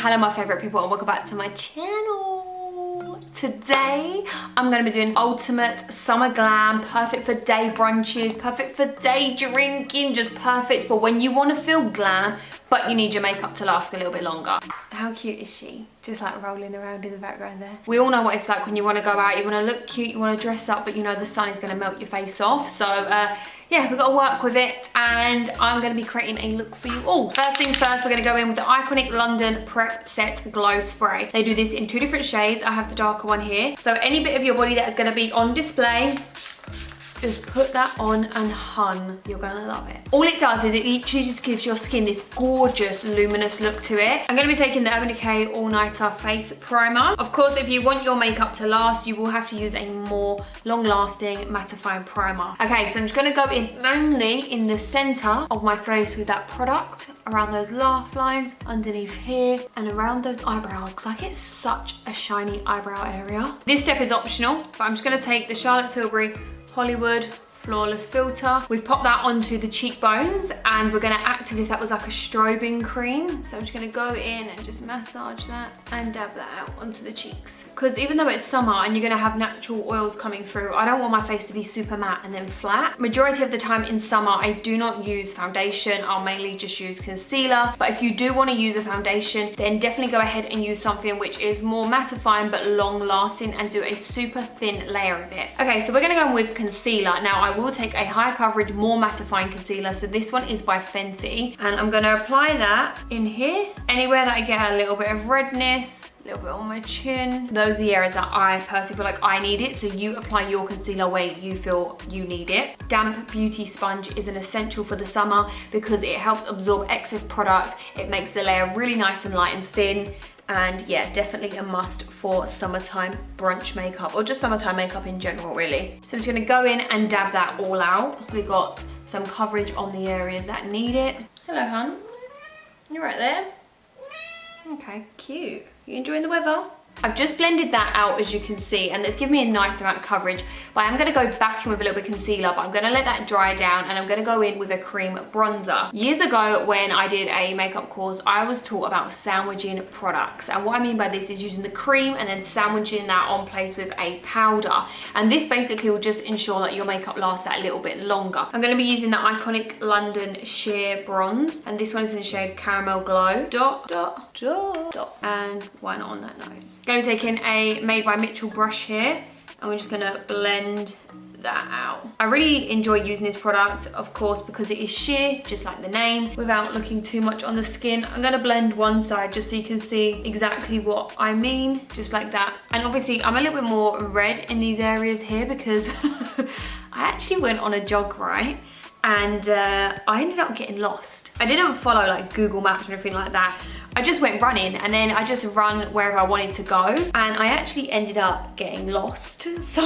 Hello my favourite people and welcome back to my channel. Today I'm going to be doing ultimate summer glam, perfect for day brunches, perfect for day drinking, just perfect for when you want to feel glam but you need your makeup to last a little bit longer. How cute is she? Just like rolling around in the background there. We all know what it's like when you want to go out, you want to look cute, you want to dress up, but you know the sun is going to melt your face off. So yeah, we've got to work with it and I'm going to be creating a look for you all. First things first, we're going to go in with the iconic London Prep Set Glow Spray. They do this in 2 different shades. I have the darker one here. So any bit of your body that is going to be on display, just put that on and hun, you're gonna love it. All it does is it literally just gives your skin this gorgeous luminous look to it. I'm gonna be taking the Urban Decay All Nighter Face Primer. Of course, if you want your makeup to last, you will have to use a more long-lasting mattifying primer. Okay, so I'm just gonna go in mainly in the center of my face with that product, around those laugh lines, underneath here, and around those eyebrows, because I get such a shiny eyebrow area. This step is optional, but I'm just gonna take the Charlotte Tilbury Hollywood Flawless Filter. We've popped that onto the cheekbones and we're gonna act as if that was like a strobing cream. So I'm just gonna go in and just massage that and dab that out onto the cheeks. Because even though it's summer and you're gonna have natural oils coming through, I don't want my face to be super matte and then flat. Majority of the time in summer, I do not use foundation. I'll mainly just use concealer. But if you do wanna use a foundation, then definitely go ahead and use something which is more mattifying but long lasting and do a super thin layer of it. Okay, so we're gonna go in with concealer. Now I will take a high coverage, more mattifying concealer. So this one is by Fenty. And I'm gonna apply that in here. Anywhere that I get a little bit of redness, a little bit on my chin. Those are the areas that I personally feel like I need it. So you apply your concealer where you feel you need it. Damp beauty sponge is an essential for the summer because it helps absorb excess product. It makes the layer really nice and light and thin. And yeah, definitely a must for summertime brunch makeup or just summertime makeup in general, really. So I'm just gonna go in and dab that all out. We got some coverage on the areas that need it. Hello, hun. You're right there. Okay, cute. You enjoying the weather? I've just blended that out, as you can see, and it's given me a nice amount of coverage, but I'm gonna go back in with a little bit of concealer, but I'm gonna let that dry down and I'm gonna go in with a cream bronzer. Years ago, when I did a makeup course, I was taught about sandwiching products. And what I mean by this is using the cream and then sandwiching that on place with a powder. And this basically will just ensure that your makeup lasts that little bit longer. I'm gonna be using the iconic London Sheer Bronze, and this one's in the shade Caramel Glow. Dot, dot, dot, dot. And why not on that nose? Going to be taking a Made by Mitchell brush here and we're just going to blend that out. I really enjoy using this product, of course, because it is sheer, just like the name, without looking too much on the skin. I'm going to blend one side just so you can see exactly what I mean, just like that. And obviously I'm a little bit more red in these areas here because I actually went on a jog, right? And I ended up getting lost. I didn't follow like Google Maps or anything like that. I just went running and then I just run wherever I wanted to go. And I actually ended up getting lost. So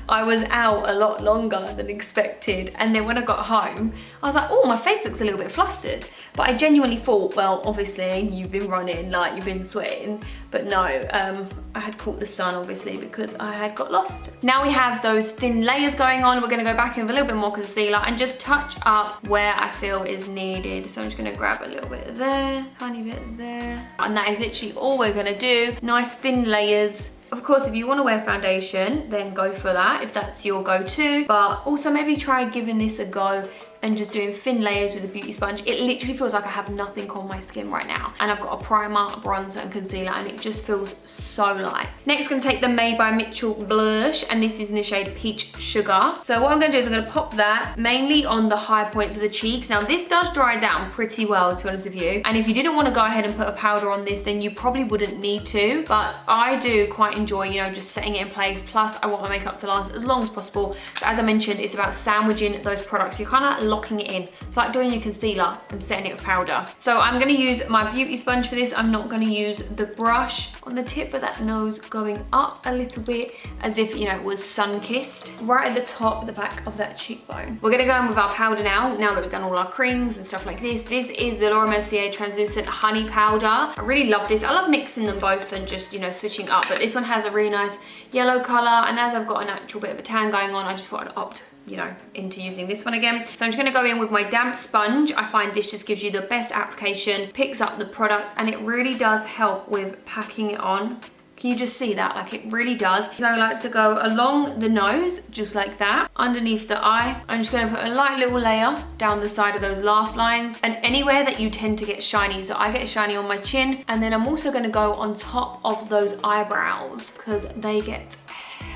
I was out a lot longer than expected. And then when I got home, I was like, oh, my face looks a little bit flustered. But I genuinely thought, well, obviously you've been running, like you've been sweating. But no, I had caught the sun obviously because I had got lost. Now we have those thin layers going on. We're gonna go back in with a little bit more concealer and just touch up where I feel is needed. So I'm just gonna grab a little bit there, tiny bit there. And that is literally all we're gonna do. Nice thin layers. Of course, if you want to wear foundation, then go for that if that's your go-to. But also maybe try giving this a go and just doing thin layers with a beauty sponge. It literally feels like I have nothing on my skin right now. And I've got a primer, a bronzer and concealer and it just feels so light. Next, I'm gonna take the Made by Mitchell blush and this is in the shade Peach Sugar. So what I'm gonna do is I'm gonna pop that mainly on the high points of the cheeks. Now this does dry down pretty well, to be honest with you. And if you didn't wanna go ahead and put a powder on this, then you probably wouldn't need to. But I do quite enjoy, you know, just setting it in place. Plus I want my makeup to last as long as possible. So as I mentioned, it's about sandwiching those products. You're kind of locking it in. It's like doing your concealer and setting it with powder. So I'm gonna use my beauty sponge for this. I'm not gonna use the brush on the tip of that nose, going up a little bit as if, you know, it was sun-kissed. Right at the top, the back of that cheekbone. We're gonna go in with our powder now that we've done all our creams and stuff like this. This is the Laura Mercier Translucent Honey Powder. I really love this. I love mixing them both and just, you know, switching up. But this one has a really nice yellow color, and as I've got a natural bit of a tan going on, I just thought I'd opt, you know, into using this one again. So I'm just just gonna go in with my damp sponge. I find this just gives you the best application, picks up the product, and it really does help with packing it on. Can you just see that? Like, it really does. So I like to go along the nose, just like that, underneath the eye. I'm just gonna put a light little layer down the side of those laugh lines and anywhere that you tend to get shiny. So I get shiny on my chin, and then I'm also gonna go on top of those eyebrows because they get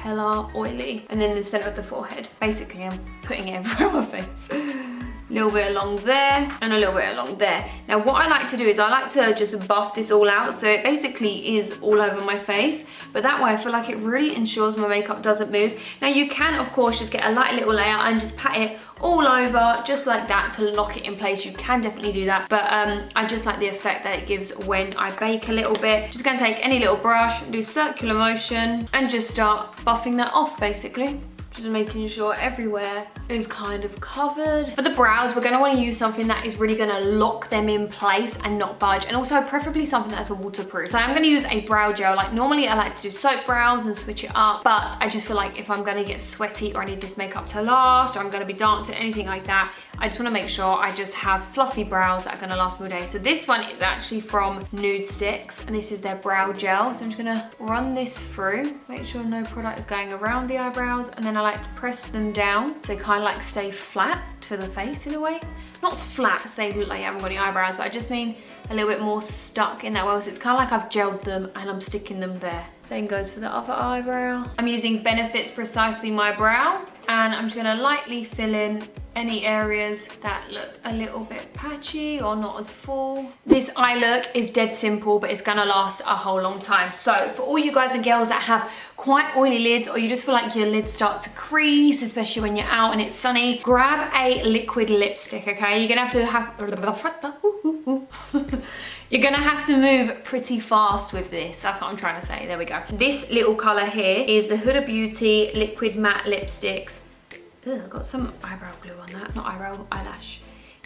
hella oily. And then in the center of the forehead. Basically, I'm putting it everywhere on my face. A little bit along there and a little bit along there. Now what I like to do is I like to just buff this all out so it basically is all over my face, but that way I feel like it really ensures my makeup doesn't move. Now you can of course just get a light little layer and just pat it all over just like that to lock it in place. You can definitely do that, but I just like the effect that it gives when I bake a little bit. Just gonna take any little brush, do circular motion and just start buffing that off basically. Just making sure everywhere is kind of covered. For the brows, we're gonna wanna use something that is really gonna lock them in place and not budge, and also preferably something that's waterproof. So I'm gonna use a brow gel. Like normally I like to do soap brows and switch it up, but I just feel like if I'm gonna get sweaty or I need this makeup to last, or I'm gonna be dancing, anything like that, I just wanna make sure I just have fluffy brows that are gonna last me all day. So this one is actually from Nude Sticks, and this is their brow gel. So I'm just gonna run this through, make sure no product is going around the eyebrows, and then I like to press them down so kind of like stay flat to the face in a way. Not flat so they look like you haven't got any eyebrows, but I just mean a little bit more stuck in that way. So it's kind of like I've gelled them and I'm sticking them there. Same goes for the other eyebrow. I'm using Benefit's Precisely My Brow, and I'm just gonna lightly fill in any areas that look a little bit patchy or not as full. This eye look is dead simple, but it's gonna last a whole long time. So for all you guys and girls that have quite oily lids, or you just feel like your lids start to crease, especially when you're out and it's sunny, grab a liquid lipstick, okay? You're gonna have You're gonna have to move pretty fast with this. That's what I'm trying to say. There we go. This little color here is the Huda Beauty Liquid Matte Lipsticks. Ugh, I've got some eyebrow glue on that. Not eyebrow, eyelash.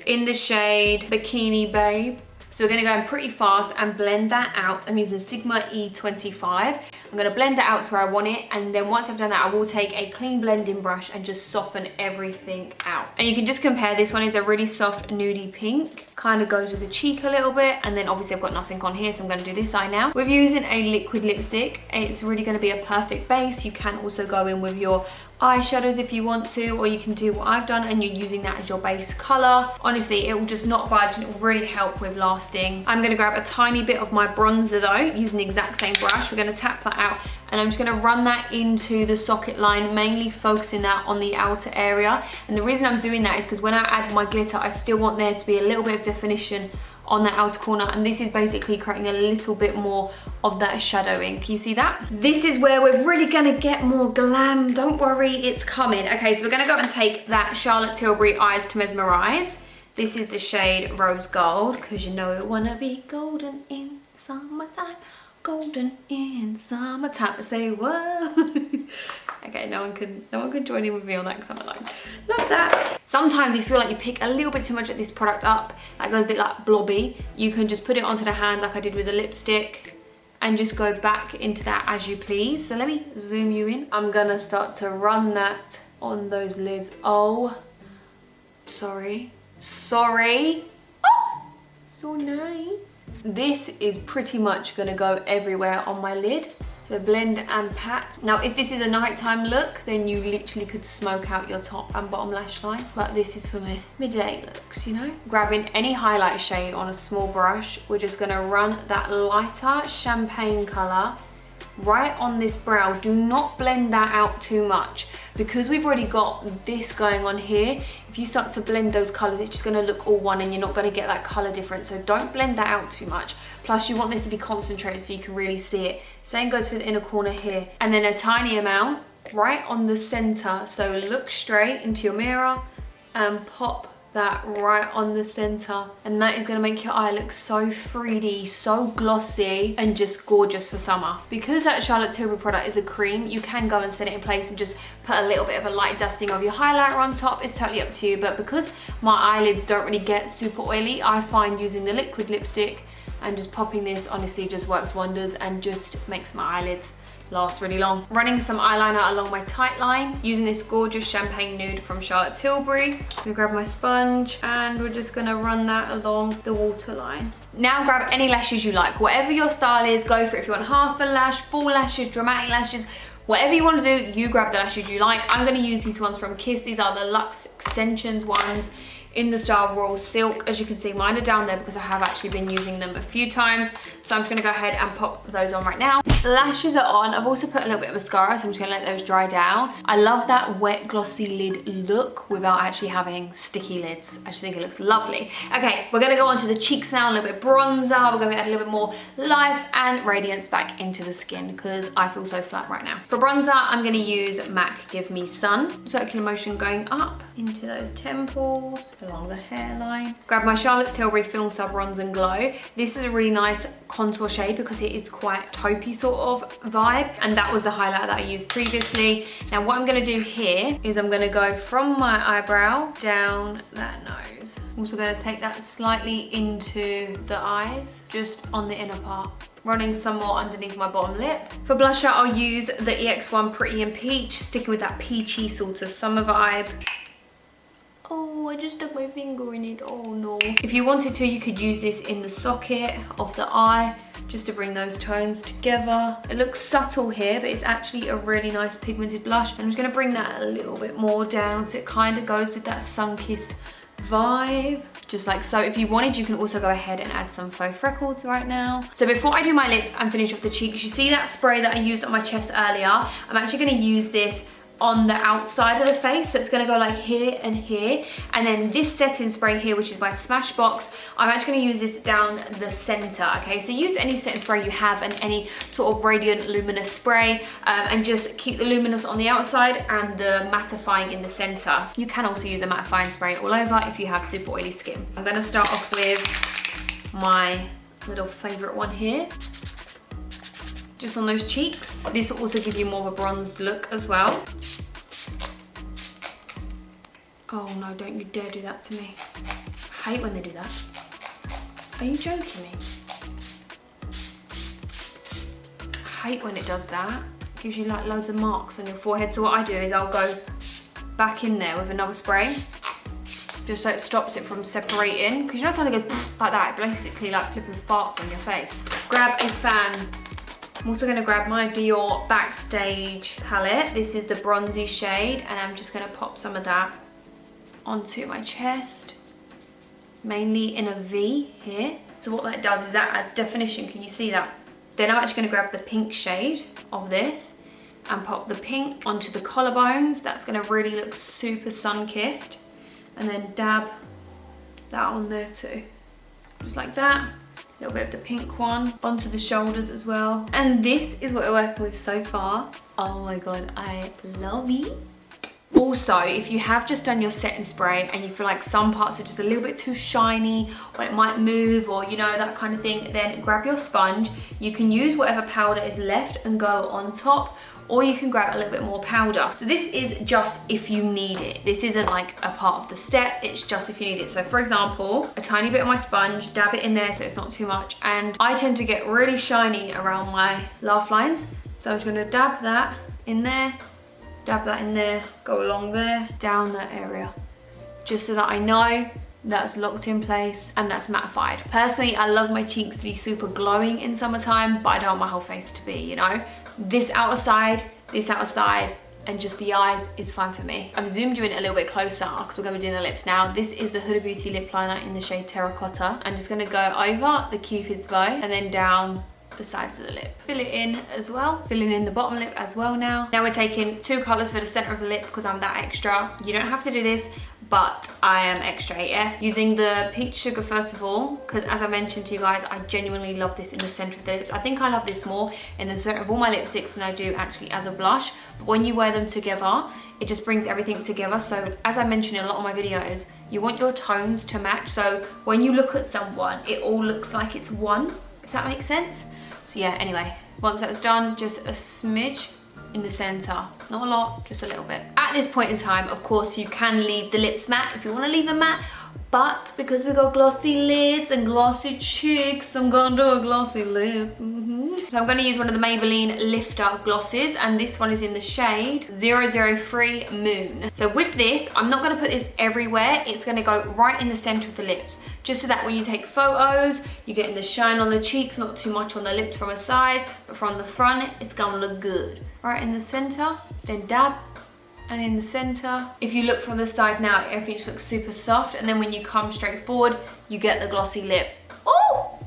In the shade Bikini Babe. So we're gonna go in pretty fast and blend that out. I'm using Sigma E25. I'm gonna blend that out to where I want it, and then once I've done that, I will take a clean blending brush and just soften everything out. And you can just compare, this one is a really soft nudie pink, kind of goes with the cheek a little bit, and then obviously I've got nothing on here, so I'm gonna do this eye now. With using a liquid lipstick, it's really gonna be a perfect base. You can also go in with your eyeshadows if you want to, or you can do what I've done and you're using that as your base color. Honestly, it will just not budge and it will really help with lasting. I'm gonna grab a tiny bit of my bronzer though, using the exact same brush. We're gonna tap that out and I'm just gonna run that into the socket line, mainly focusing that on the outer area. And the reason I'm doing that is because when I add my glitter, I still want there to be a little bit of definition on that outer corner, and this is basically creating a little bit more of that shadowing. Can you see that? This is where we're really gonna get more glam. Don't worry, it's coming. Okay, so we're gonna go and take that Charlotte Tilbury Eyes to Mesmerize. This is the shade Rose Gold, because you know you wanna be golden in summertime. Golden in summertime. Say what? Okay, no one can join in with me on that because I'm alone. Love that. Sometimes you feel like you pick a little bit too much of this product up, that goes a bit like blobby. You can just put it onto the hand like I did with the lipstick and just go back into that as you please. So let me zoom you in. I'm gonna start to run that on those lids. Oh, sorry. Sorry. Oh, so nice. This is pretty much gonna go everywhere on my lid. So blend and pat. Now, if this is a nighttime look, then you literally could smoke out your top and bottom lash line. But this is for my midday looks, you know? Grabbing any highlight shade on a small brush, we're just gonna run that lighter champagne color right on this brow. Do not blend that out too much, because we've already got this going on here. If you start to blend those colors, it's just gonna look all one and you're not gonna get that color difference. So don't blend that out too much. Plus you want this to be concentrated so you can really see it. Same goes for the inner corner here. And then a tiny amount right on the center. So look straight into your mirror and pop that right on the center, and that is going to make your eye look so 3D, so glossy, and just gorgeous for summer. Because that Charlotte Tilbury product is a cream, you can go and set it in place and just put a little bit of a light dusting of your highlighter on top. It's totally up to you, but because my eyelids don't really get super oily, I find using the liquid lipstick and just popping this honestly just works wonders and just makes my eyelids last really long. Running some eyeliner along my tight line, using this gorgeous champagne nude from Charlotte Tilbury. I'm gonna grab my sponge and we're just gonna run that along the waterline. Now grab any lashes you like. Whatever your style is, go for it. If you want half a lash, full lashes, dramatic lashes, whatever you want to do, you grab the lashes you like. I'm going to use these ones from Kiss. These are the Luxe Extensions ones in the style Royal Silk. As you can see, mine are down there because I have actually been using them a few times. So I'm just going to go ahead and pop those on right now. Lashes are on. I've also put a little bit of mascara, so I'm just going to let those dry down. I love that wet glossy lid look without actually having sticky lids. I just think it looks lovely. Okay, we're going to go on to the cheeks now, a little bit of bronzer. We're going to add a little bit more life and radiance back into the skin because I feel so flat right now. For bronzer, I'm going to use MAC Give Me Sun. Circular motion going up into those temples, along the hairline. Grab my Charlotte Tilbury Film Sub Bronze and Glow. This is a really nice contour shade because it is quite taupey sort of vibe, and that was the highlighter that I used previously. Now what I'm going to do here is I'm going to go from my eyebrow down that nose. I'm also going to take that slightly into the eyes, just on the inner part. Running some more underneath my bottom lip. For blusher, I'll use the EX1 Pretty in Peach, sticking with that peachy sort of summer vibe. Oh, I just stuck my finger in it, oh no. If you wanted to, you could use this in the socket of the eye, just to bring those tones together. It looks subtle here, but it's actually a really nice pigmented blush. I'm just gonna bring that a little bit more down so it kind of goes with that sun-kissed vibe. Just like so. If you wanted, you can also go ahead and add some faux freckles right now. So before I do my lips and finish off the cheeks, you see that spray that I used on my chest earlier? I'm actually gonna use this on the outside of the face, so it's going to go like here and here, and then this setting spray here, which is by Smashbox, I'm actually going to use this down the center. Okay, so use any setting spray you have and any sort of radiant luminous spray, and just keep the luminous on the outside and the mattifying in the center. You can also use a mattifying spray all over if you have super oily skin. I'm going to start off with my little favorite one here, just on those cheeks. This will also give you more of a bronzed look as well. Oh no, don't you dare do that to me. I hate when they do that. Are you joking me? I hate when it does that. It gives you like loads of marks on your forehead. So what I do is I'll go back in there with another spray, just so it stops it from separating. Because you know something goes like that, it basically like flipping farts on your face. Grab a fan. I'm also going to grab my Dior Backstage palette. This is the bronzy shade, and I'm just going to pop some of that onto my chest, mainly in a V here. So what that does is that adds definition. Can you see that? Then I'm actually going to grab the pink shade of this and pop the pink onto the collarbones. That's going to really look super sun-kissed. And then dab that on there too. Just like that. A little bit of the pink one onto the shoulders as well. And this is what we're working with so far. Oh my god, I love it. Also, if you have just done your setting spray and you feel like some parts are just a little bit too shiny, or it might move, or you know, that kind of thing, then grab your sponge. You can use whatever powder is left and go on top, or you can grab a little bit more powder. So this is just if you need it. This isn't like a part of the step, it's just if you need it. So for example, a tiny bit of my sponge, dab it in there so it's not too much. And I tend to get really shiny around my laugh lines. So I'm just gonna dab that in there, dab that in there, go along there, down that area. Just so that I know that's locked in place and that's mattified. Personally, I love my cheeks to be super glowing in summertime, but I don't want my whole face to be, you know? This outer side, and just the eyes is fine for me. I've zoomed you in a little bit closer because we're gonna be doing the lips now. This is the Huda Beauty lip liner in the shade Terracotta. I'm just gonna go over the Cupid's bow and then down the sides of the lip. Fill it in as well. Filling in the bottom lip as well now. Now we're taking two colors for the center of the lip because I'm that extra. You don't have to do this, but I am extra AF. Using the Peach Sugar first of all, because as I mentioned to you guys, I genuinely love this in the center of the lips. I think I love this more in the center of all my lipsticks than I do actually as a blush. But when you wear them together, it just brings everything together. So as I mentioned in a lot of my videos, you want your tones to match. So when you look at someone, it all looks like it's one, if that makes sense. So yeah, anyway, once that's done, just a smidge in the center. Not a lot, just a little bit. At this point in time, of course, you can leave the lips matte if you want to leave them matte, But because we got glossy lids and glossy cheeks, I'm gonna do a glossy lip. So I'm gonna use one of the Maybelline Lifter glosses, and this one is in the shade 003 Moon. So with this, I'm not gonna put this everywhere. It's gonna go right in the center of the lips, just so that when you take photos, you're getting the shine on the cheeks, not too much on the lips from a side, but from the front, it's gonna look good. Right in the center, then dab, and in the center. If you look from the side now, everything just looks super soft, and then when you come straight forward, you get the glossy lip. Oh!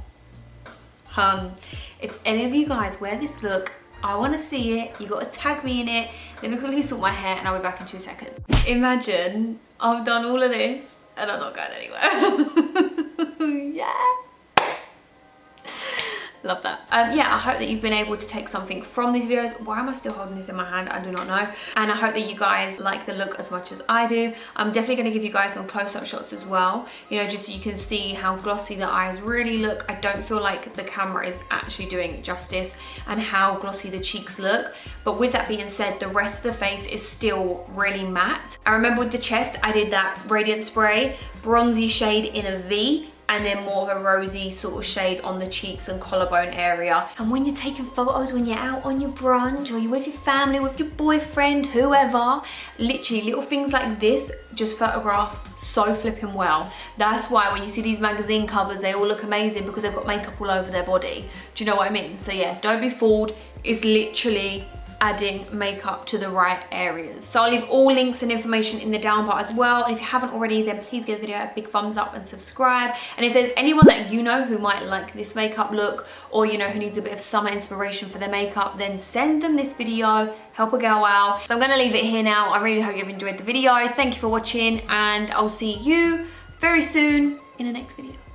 If any of you guys wear this look, I wanna see it. You gotta tag me in it. Let me quickly sort my hair and I'll be back in 2 seconds. Imagine I've done all of this and I'm not going anywhere. Yeah. Love that. Yeah, I hope that you've been able to take something from these videos. Why am I still holding this in my hand? I do not know. And I hope that you guys like the look as much as I do. I'm definitely going to give you guys some close-up shots as well, you know, just so you can see how glossy the eyes really look. I don't feel like the camera is actually doing it justice, and how glossy the cheeks look. But with that being said, the rest of the face is still really matte. I remember with the chest, I did that radiant spray, bronzy shade in a V, and then more of a rosy sort of shade on the cheeks and collarbone area. And when you're taking photos, when you're out on your brunch, or you're with your family, with your boyfriend, whoever, literally little things like this just photograph so flipping well. That's why when you see these magazine covers, they all look amazing, because they've got makeup all over their body. Do you know what I mean? So yeah, don't be fooled. It's literally adding makeup to the right areas. So I'll leave all links and information in the down bar as well. And if you haven't already, then please give the video a big thumbs up and subscribe. And if there's anyone that you know who might like this makeup look, or you know who needs a bit of summer inspiration for their makeup, then send them this video, help a girl out. So I'm gonna leave it here now. I really hope you've enjoyed the video. Thank you for watching, and I'll see you very soon in the next video.